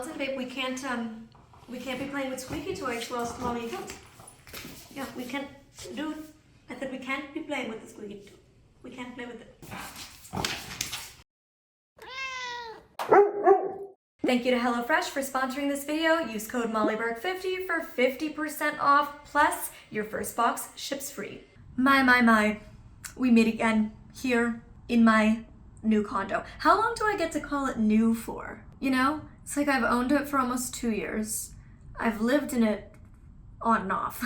skeleton, babe. We can't be playing with squeaky toys whilst mommy cooks. Yeah, we can't do it. I said we can't be playing with the squeaky toy. We can't play with it. Thank you to HelloFresh for sponsoring this video. Use code MollyBurke50 for 50% off, plus your first box ships free. My. We meet again here in my new condo. How long do I get to call it new for? You know, it's like I've owned it for almost 2 years. I've lived in it on and off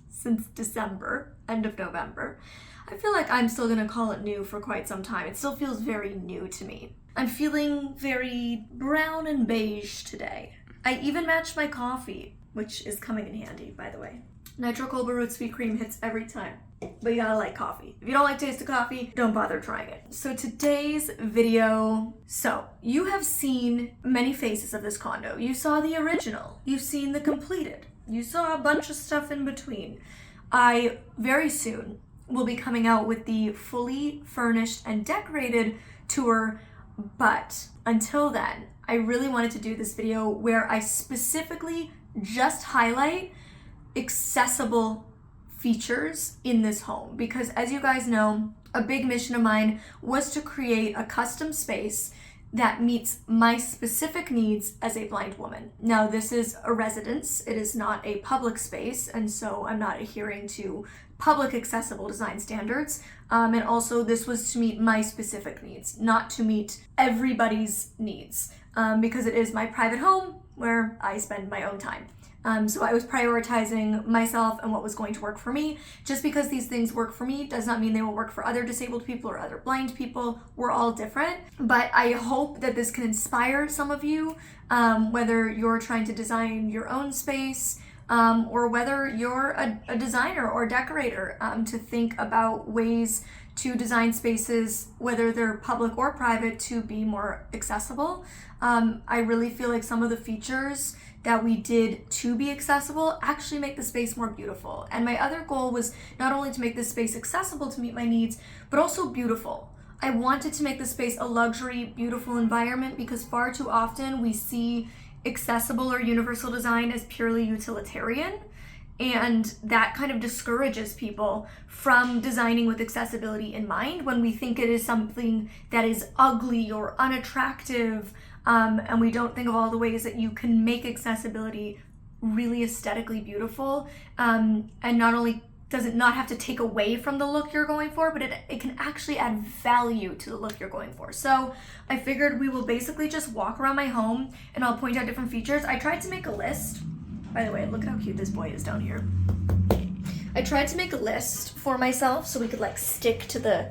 since December, end of November. I feel like I'm still gonna call it new for quite some time. It still feels very new to me. I'm feeling very brown and beige today. I even matched my coffee, which is coming in handy, by the way. Nitro Cold Brew with sweet cream hits every time, but you gotta like coffee. If you don't like taste of coffee, don't bother trying it. So today's video, you have seen many faces of this condo. You saw the original, you've seen the completed, you saw a bunch of stuff in between. I very soon will be coming out with the fully furnished and decorated tour, but until then, I really wanted to do this video where I specifically just highlight accessible features in this home, because as you guys know, a big mission of mine was to create a custom space that meets my specific needs as a blind woman. Now, this is a residence, it is not a public space, and so I'm not adhering to public accessible design standards. And also this was to meet my specific needs, not to meet everybody's needs, because it is my private home where I spend my own time. So I was prioritizing myself and what was going to work for me. Just because these things work for me does not mean they will work for other disabled people or other blind people. We're all different. But I hope that this can inspire some of you, whether you're trying to design your own space, or whether you're a designer or decorator, to think about ways to design spaces, whether they're public or private, to be more accessible. I really feel like some of the features that we did to be accessible actually make the space more beautiful. And my other goal was not only to make this space accessible to meet my needs, but also beautiful. I wanted to make the space a luxury, beautiful environment, because far too often we see accessible or universal design as purely utilitarian, and that kind of discourages people from designing with accessibility in mind when we think it is something that is ugly or unattractive, and we don't think of all the ways that you can make accessibility really aesthetically beautiful, and not only does it not have to take away from the look you're going for, but it can actually add value to the look you're going for. So I figured we will basically just walk around my home and I'll point out different features. I tried to make a list. By the way, look how cute this boy is down here. I tried to make a list for myself so we could like stick to the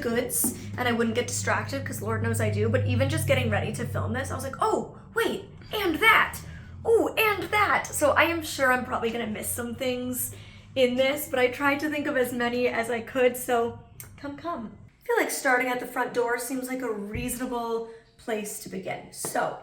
goods and I wouldn't get distracted, because Lord knows I do. But even just getting ready to film this, I was like, oh, wait, and that. Oh, and that. So I am sure I'm probably gonna miss some things in this, but I tried to think of as many as I could, so come. I feel like starting at the front door seems like a reasonable place to begin. So,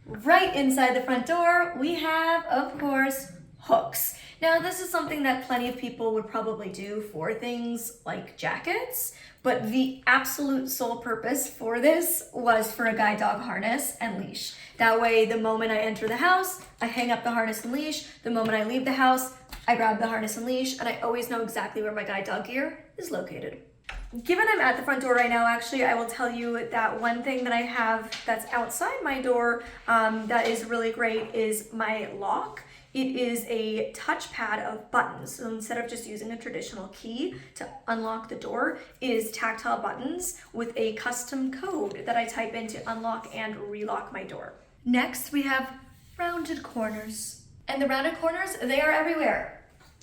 right inside the front door, we have, of course, hooks. Now, this is something that plenty of people would probably do for things like jackets, but the absolute sole purpose for this was for a guide dog harness and leash. That way, the moment I enter the house, I hang up the harness and leash. The moment I leave the house, I grab the harness and leash, and I always know exactly where my guide dog gear is located. Given I'm at the front door right now, actually, I will tell you that one thing that I have that's outside my door that is really great is my lock. It is a touchpad of buttons. So instead of just using a traditional key to unlock the door, it is tactile buttons with a custom code that I type in to unlock and relock my door. Next, we have rounded corners. And the rounded corners, they are everywhere.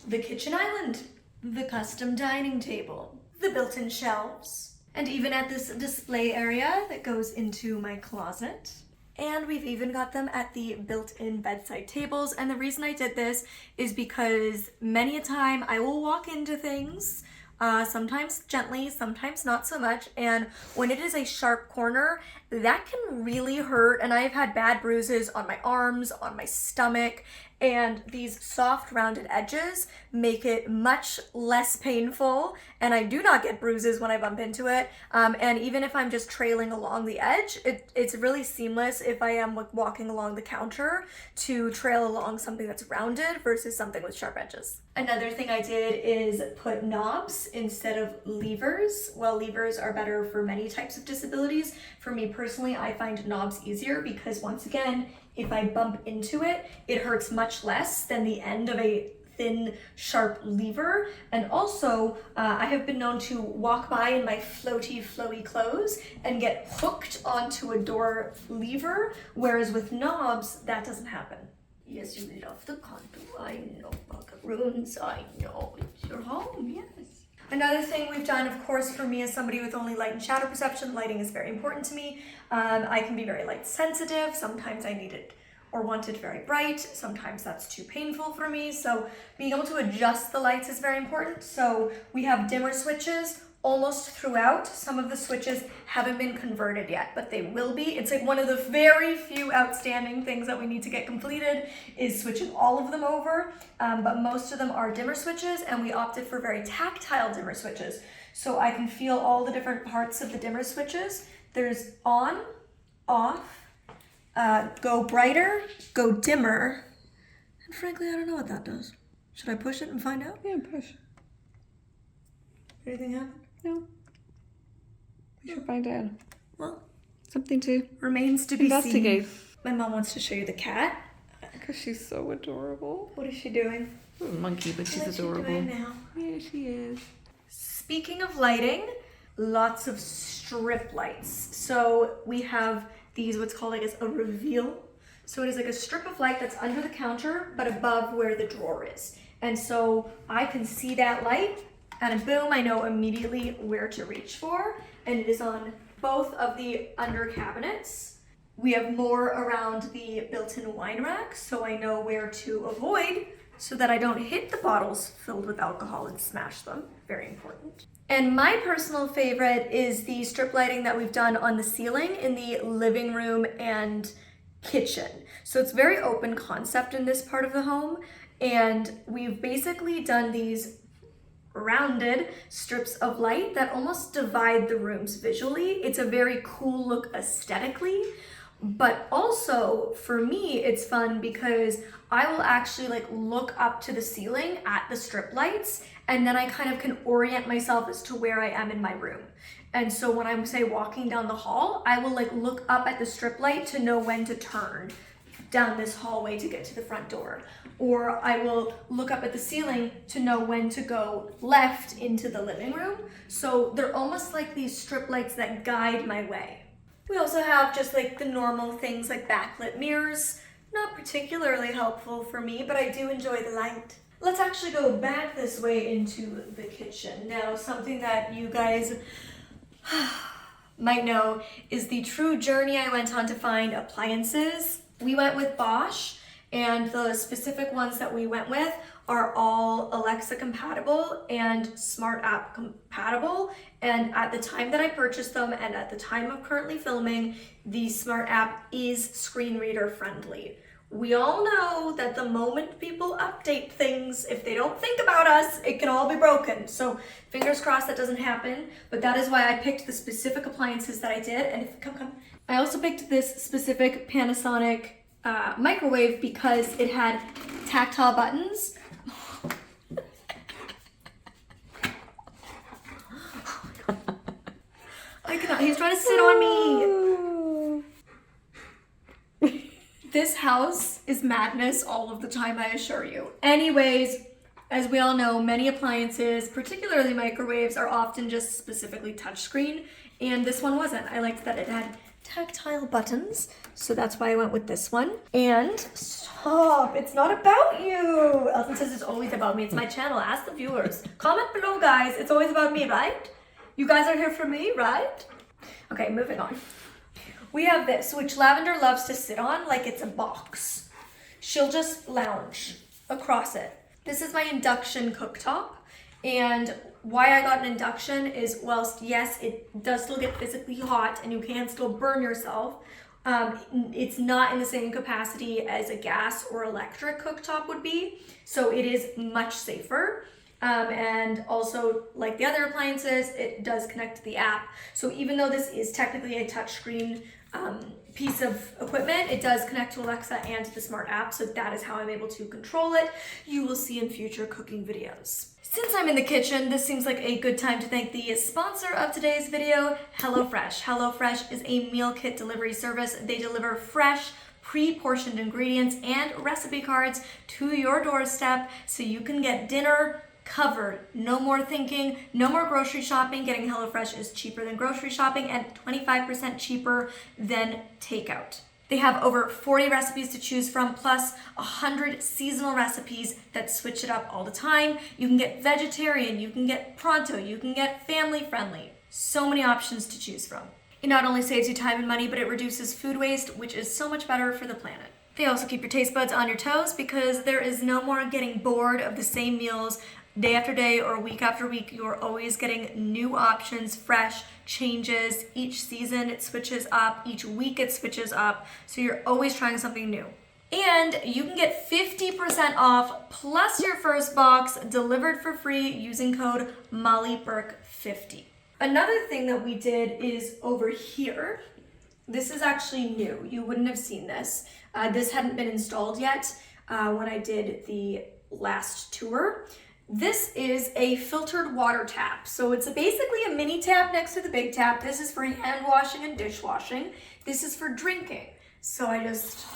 The kitchen island, the custom dining table, the built-in shelves, and even at this display area that goes into my closet. And we've even got them at the built-in bedside tables. And the reason I did this is because many a time I will walk into things, sometimes gently, sometimes not so much. And when it is a sharp corner, that can really hurt. And I've had bad bruises on my arms, on my stomach. and these soft rounded edges make it much less painful, and I do not get bruises when I bump into it. And even if I'm just trailing along the edge, it's really seamless if I am like walking along the counter to trail along something that's rounded versus something with sharp edges. Another thing I did is put knobs instead of levers. While levers are better for many types of disabilities, for me personally, I find knobs easier because once again, if I bump into it, it hurts much less than the end of a thin, sharp lever. And also, I have been known to walk by in my flowy clothes and get hooked onto a door lever, whereas with knobs, that doesn't happen. Yes, you love the condo. I know, buckaroons. I know, it's your home, yes. Another thing we've done, of course, for me as somebody with only light and shadow perception, lighting is very important to me. I can be very light sensitive. Sometimes I need it or want it very bright. Sometimes that's too painful for me. So being able to adjust the lights is very important. So we have dimmer switches almost throughout. Some of the switches haven't been converted yet, but they will be. It's like one of the very few outstanding things that we need to get completed is switching all of them over. But most of them are dimmer switches, and we opted for very tactile dimmer switches. So I can feel all the different parts of the dimmer switches. There's on, off, go brighter, go dimmer. And frankly, I don't know what that does. Should I push it and find out? Yeah, push. Anything happen? No. We should find out. Well, something to remains to be investigate. seen. My mom wants to show you the cat. Because she's so adorable. What is she doing? A monkey, but she's What is adorable. she doing now? Yeah, she is. Speaking of lighting, lots of strip lights. So we have these, what's called, I guess, a reveal. So it is like a strip of light that's under the counter, but above where the drawer is. And so I can see that light, and boom, I know immediately where to reach for. And it is on both of the under cabinets. We have more around the built-in wine rack, so I know where to avoid so that I don't hit the bottles filled with alcohol and smash them. Very important. And my personal favorite is the strip lighting that we've done on the ceiling in the living room and kitchen. So it's very open concept in this part of the home, and we've basically done these rounded strips of light that almost divide the rooms visually. It's a very cool look aesthetically, but also for me it's fun because I will actually like look up to the ceiling at the strip lights, and then I kind of can orient myself as to where I am in my room. And so when I'm, say, walking down the hall, I will like look up at the strip light to know when to turn down this hallway to get to the front door. Or I will look up at the ceiling to know when to go left into the living room. So they're almost like these strip lights that guide my way. We also have just like the normal things like backlit mirrors. Not particularly helpful for me, but I do enjoy the light. Let's actually go back this way into the kitchen. Now, something that you guys might know is the true journey I went on to find appliances. We went with Bosch, and the specific ones that we went with are all Alexa compatible and smart app compatible. And at the time that I purchased them and at the time of currently filming, the smart app is screen reader friendly. We all know that the moment people update things, if they don't think about us, it can all be broken. So fingers crossed that doesn't happen, but that is why I picked the specific appliances that I did. And if, come. I also picked this specific Panasonic microwave because it had tactile buttons. I cannot, he's trying to sit on me. This house is madness all of the time, I assure you. Anyways, as we all know, many appliances, particularly microwaves, are often just specifically touchscreen, and this one wasn't. I liked that it had tactile buttons, so that's why I went with this one. And stop, it's not about you. Elton says it's always about me. It's my channel. Ask the viewers. Comment below, guys. It's always about me, right? You guys are here for me, right? Okay, moving on. We have this, which Lavender loves to sit on like it's a box. She'll just lounge across it. This is my induction cooktop, and why I got an induction is, whilst yes, it does still get physically hot and you can still burn yourself, It's not in the same capacity as a gas or electric cooktop would be, so it is much safer. And also, like the other appliances, it does connect to the app. So even though this is technically a touchscreen piece of equipment, it does connect to Alexa and to the smart app. So that is how I'm able to control it. You will see in future cooking videos. Since I'm in the kitchen, this seems like a good time to thank the sponsor of today's video, HelloFresh. HelloFresh is a meal kit delivery service. They deliver fresh, pre-portioned ingredients and recipe cards to your doorstep so you can get dinner covered. No more thinking, no more grocery shopping. Getting HelloFresh is cheaper than grocery shopping and 25% cheaper than takeout. They have over 40 recipes to choose from, plus 100 seasonal recipes that switch it up all the time. You can get vegetarian, you can get pronto, you can get family friendly. So many options to choose from. It not only saves you time and money, but it reduces food waste, which is so much better for the planet. They also keep your taste buds on your toes because there is no more getting bored of the same meals day after day or week after week. You're always getting new options, fresh changes. Each season it switches up, each week it switches up. So you're always trying something new. And you can get 50% off plus your first box delivered for free using code MollyBurke50. Another thing that we did is over here. This is actually new. You wouldn't have seen this. This hadn't been installed yet when I did the last tour. This is a filtered water tap. So it's basically a mini tap next to the big tap. This is for hand washing and dishwashing. This is for drinking. So I just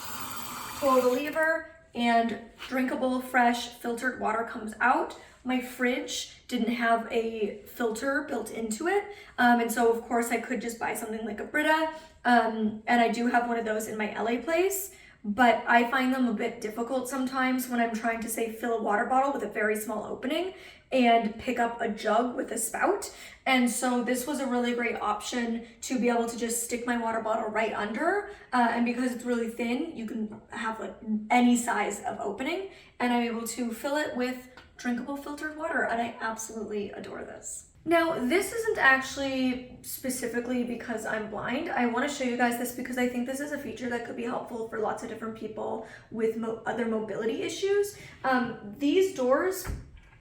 pull the lever and drinkable, fresh, filtered water comes out. My fridge didn't have a filter built into it. And so of course I could just buy something like a Brita. And I do have one of those in my LA place. But I find them a bit difficult sometimes when I'm trying to, say, fill a water bottle with a very small opening and pick up a jug with a spout. And so this was a really great option to be able to just stick my water bottle right under. And because it's really thin, you can have like any size of opening. And I'm able to fill it with drinkable filtered water. And I absolutely adore this. Now, this isn't actually specifically because I'm blind. I want to show you guys this because I think this is a feature that could be helpful for lots of different people with other mobility issues. These doors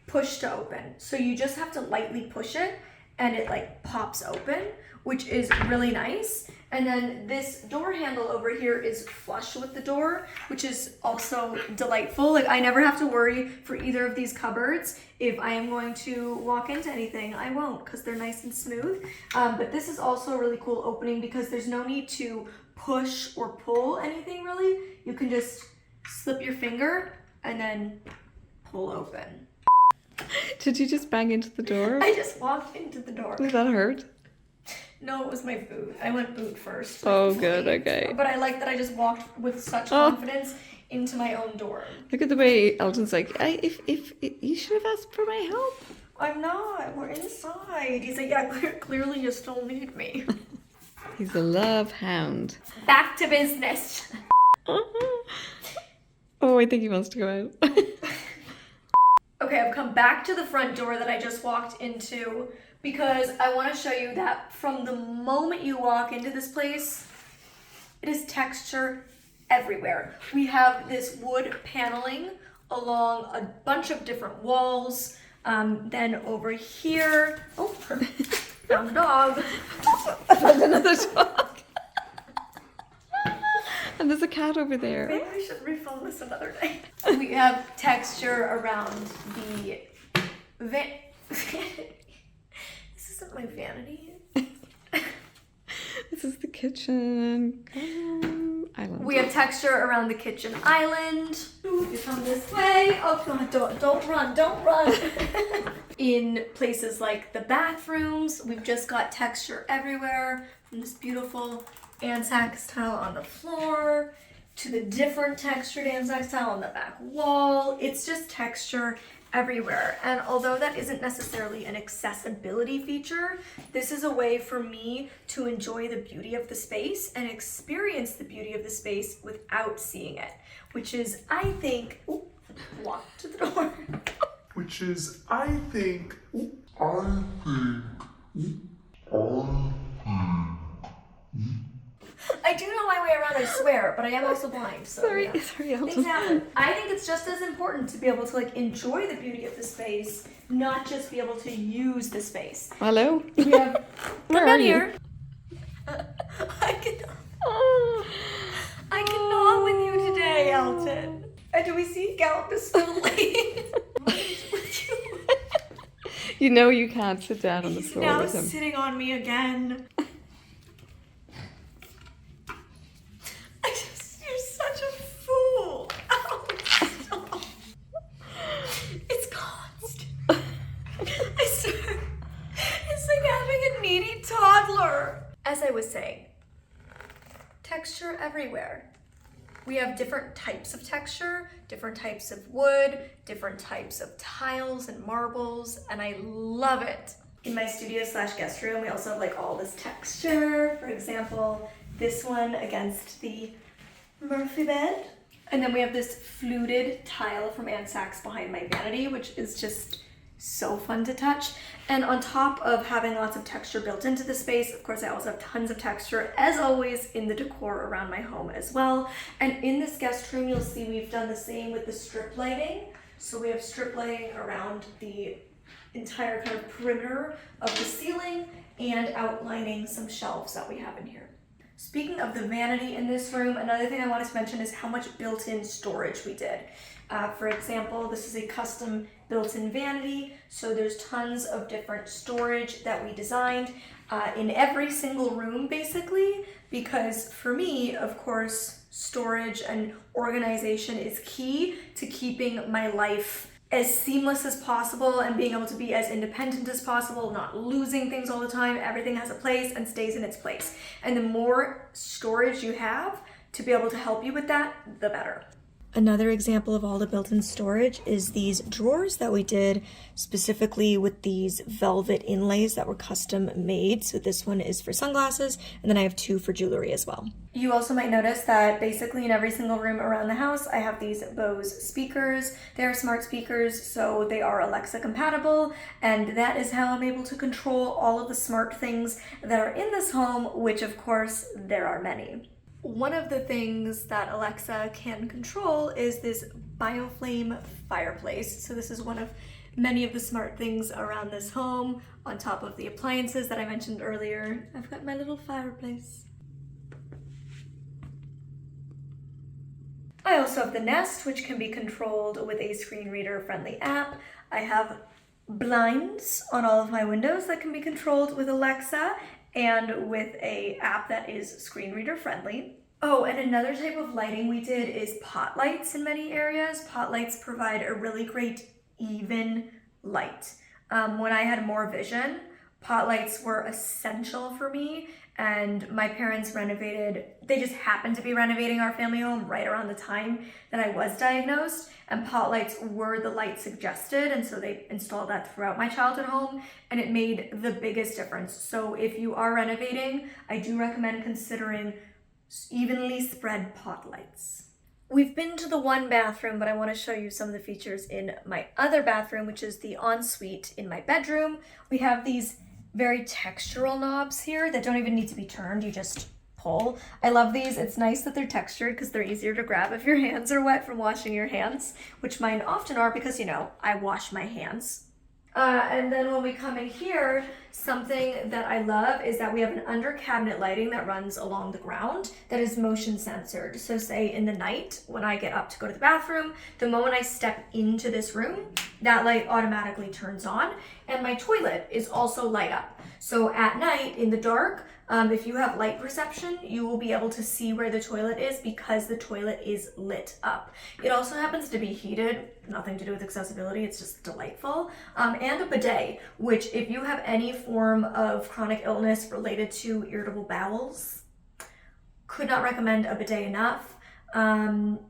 push to open. So you just have to lightly push it and it like pops open, which is really nice. And then this door handle over here is flush with the door, which is also delightful. Like I never have to worry for either of these cupboards. If I am going to walk into anything, I won't because they're nice and smooth. But this is also a really cool opening because there's no need to push or pull anything really. You can just slip your finger and then pull open. Did you just bang into the door? I just walked into the door. Did that hurt? No, it was my boot. I went boot first. Oh, good, okay. But I like that I just walked with such confidence into my own door. Look at the way Elton's like, if you should have asked for my help. I'm not. We're inside. He's like, yeah, clearly you still need me. He's a love hound. Back to business. Oh, I think he wants to go out. Okay, I've come back to the front door that I just walked into because I want to show you that from the moment you walk into this place, it is texture everywhere. We have this wood paneling along a bunch of different walls. Then over here, oh, found the dog. Another dog. And there's a cat over there. Maybe I should refilm this another day. We have texture around the this isn't my vanity. This is the kitchen island. We have texture around the kitchen island. Ooh, you come this way. Oh God, don't run, don't run. In places like the bathrooms, we've just got texture everywhere, from this beautiful Anzac tile on the floor to the different textured Anzac tile on the back wall. It's just texture everywhere. And although that isn't necessarily an accessibility feature, this is a way for me to enjoy the beauty of the space and experience the beauty of the space without seeing it, which is, I think, walk to the door. I do know my way way around, I swear, but I am also blind, so Sorry, yeah. sorry, Alton. Things happen. I think it's just as important to be able to like enjoy the beauty of the space, not just be able to use the space. Hello? We have Where are you? I cannot with you today, Alton. And do we see Gallup is still late? What is with you? You know you can't sit down on the He's floor now with him. sitting on me again. You're such a fool. Ow, stop. It's constant. I swear. It's like having a needy toddler. As I was saying, texture everywhere. We have different types of texture, different types of wood, different types of tiles and marbles, and I love it. In my studio / guest room, we also have like all this texture. For example, this one against the Murphy bed. And then we have this fluted tile from Ann Sachs behind my vanity, which is just so fun to touch. And on top of having lots of texture built into the space, of course I also have tons of texture, as always, in the decor around my home as well. And in this guest room, you'll see we've done the same with the strip lighting. So we have strip lighting around the entire kind of perimeter of the ceiling and outlining some shelves that we have in here. Speaking of the vanity in this room, another thing I wanted to mention is how much built-in storage we did. For example, this is a custom built-in vanity, so there's tons of different storage that we designed in every single room basically, because for me, of course, storage and organization is key to keeping my life as seamless as possible and being able to be as independent as possible, not losing things all the time. Everything has a place and stays in its place. And the more storage you have to be able to help you with that, the better. Another example of all the built-in storage is these drawers that we did specifically with these velvet inlays that were custom made. So this one is for sunglasses, and then I have two for jewelry as well. You also might notice that basically in every single room around the house, I have these Bose speakers. They're smart speakers, so they are Alexa compatible, and that is how I'm able to control all of the smart things that are in this home, which of course there are many. One of the things that Alexa can control is this BioFlame fireplace. So this is one of many of the smart things around this home. On top of the appliances that I mentioned earlier, I've got my little fireplace. I also have the Nest, which can be controlled with a screen reader friendly app. I have blinds on all of my windows that can be controlled with Alexa and with an app that is screen reader friendly. Oh, and another type of lighting we did is pot lights in many areas. Pot lights provide a really great even light. When I had more vision, pot lights were essential for me, and my parents renovated, they just happened to be renovating our family home right around the time that I was diagnosed, and pot lights were the light suggested, and so they installed that throughout my childhood home, and it made the biggest difference. So if you are renovating, I do recommend considering evenly spread pot lights. We've been to the one bathroom, but I want to show you some of the features in my other bathroom, which is the ensuite in my bedroom. We have these very textural knobs here that don't even need to be turned, you just pull. I love these. It's nice that they're textured because they're easier to grab if your hands are wet from washing your hands, which mine often are because, you know, I wash my hands. And then when we come in here, something that I love is that we have an under cabinet lighting that runs along the ground that is motion censored. So say in the night when I get up to go to the bathroom, the moment I step into this room, that light automatically turns on, and my toilet is also light up. So at night in the dark, if you have light perception, you will be able to see where the toilet is because the toilet is lit up. It also happens to be heated, nothing to do with accessibility, it's just delightful. And a bidet, which if you have any form of chronic illness related to irritable bowels, could not recommend a bidet enough.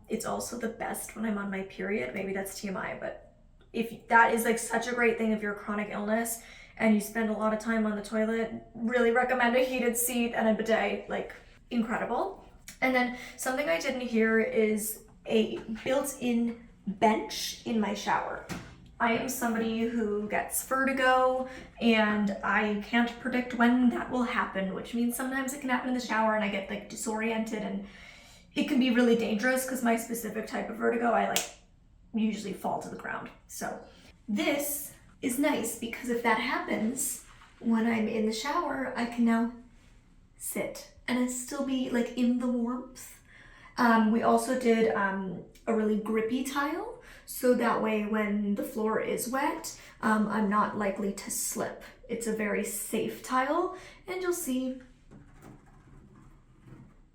It's also the best when I'm on my period. Maybe that's TMI, but if that is like such a great thing if you're a chronic illness and you spend a lot of time on the toilet, really recommend a heated seat and a bidet, like incredible. And then something I didn't hear is a built-in bench in my shower. I am somebody who gets vertigo and I can't predict when that will happen, which means sometimes it can happen in the shower and I get like disoriented, and it can be really dangerous because my specific type of vertigo, I like usually fall to the ground. So this is nice because if that happens when I'm in the shower, I can now sit and it still be like in the warmth. We also did a really grippy tile, so that way when the floor is wet, I'm not likely to slip. It's a very safe tile, and you'll see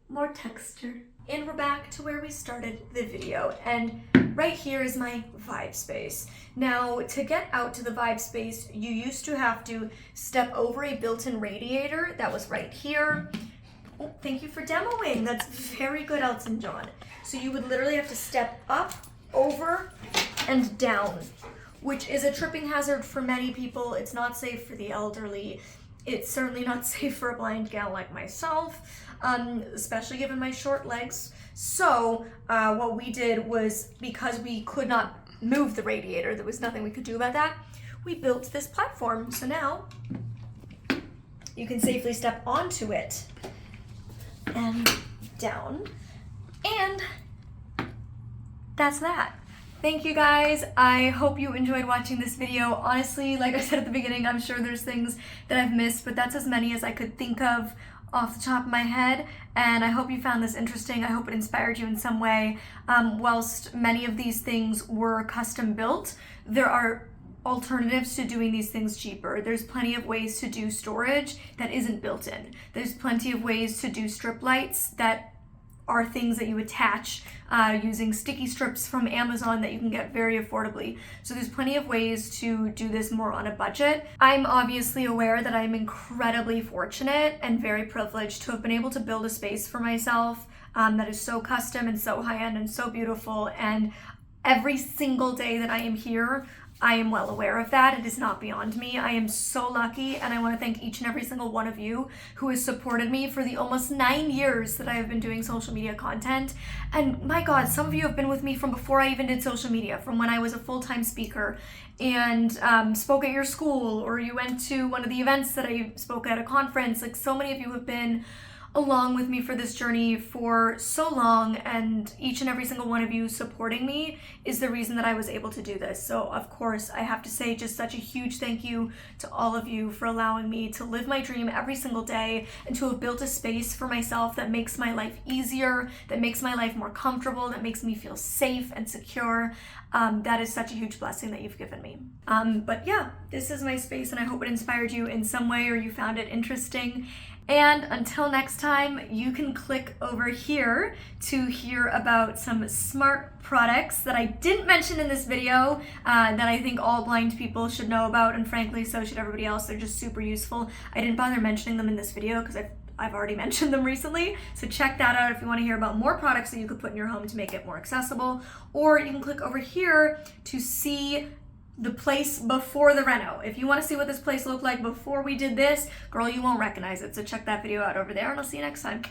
more texture. And we're back to where we started the video, and right here is my vibe space. Now, to get out to the vibe space, you used to have to step over a built-in radiator that was right here. Oh, thank you for demoing. That's very good, Elton John. So you would literally have to step up, over, and down, which is a tripping hazard for many people. It's not safe for the elderly. It's certainly not safe for a blind gal like myself, especially given my short legs. So what we did was, because we could not move the radiator, there was nothing we could do about that, we built this platform. So now you can safely step onto it and down, and that's that. Thank you guys. I hope you enjoyed watching this video. Honestly, like I said at the beginning, I'm sure there's things that I've missed, but that's as many as I could think of off the top of my head, and I hope you found this interesting. I hope it inspired you in some way. Whilst many of these things were custom built, there are alternatives to doing these things cheaper. There's plenty of ways to do storage that isn't built in. There's plenty of ways to do strip lights that are things that you attach using sticky strips from Amazon that you can get very affordably. So there's plenty of ways to do this more on a budget. I'm obviously aware that I'm incredibly fortunate and very privileged to have been able to build a space for myself that is so custom and so high-end and so beautiful. And every single day that I am here, I am well aware of that. It is not beyond me. I am so lucky, and I want to thank each and every single one of you who has supported me for the almost 9 years that I have been doing social media content. And my God, some of you have been with me from before I even did social media, from when I was a full-time speaker and spoke at your school, or you went to one of the events that I spoke at a conference. Like, so many of you have been along with me for this journey for so long, and each and every single one of you supporting me is the reason that I was able to do this. So of course I have to say just such a huge thank you to all of you for allowing me to live my dream every single day and to have built a space for myself that makes my life easier, that makes my life more comfortable, that makes me feel safe and secure. That is such a huge blessing that you've given me. But yeah, this is my space, and I hope it inspired you in some way or you found it interesting. And until next time, you can click over here to hear about some smart products that I didn't mention in this video that I think all blind people should know about, and frankly, so should everybody else. They're just super useful. I didn't bother mentioning them in this video because I've already mentioned them recently. So check that out if you want to hear about more products that you could put in your home to make it more accessible. Or you can click over here to see the place before the reno. If you want to see what this place looked like before we did this, girl, you won't recognize it. So check that video out over there, and I'll see you next time.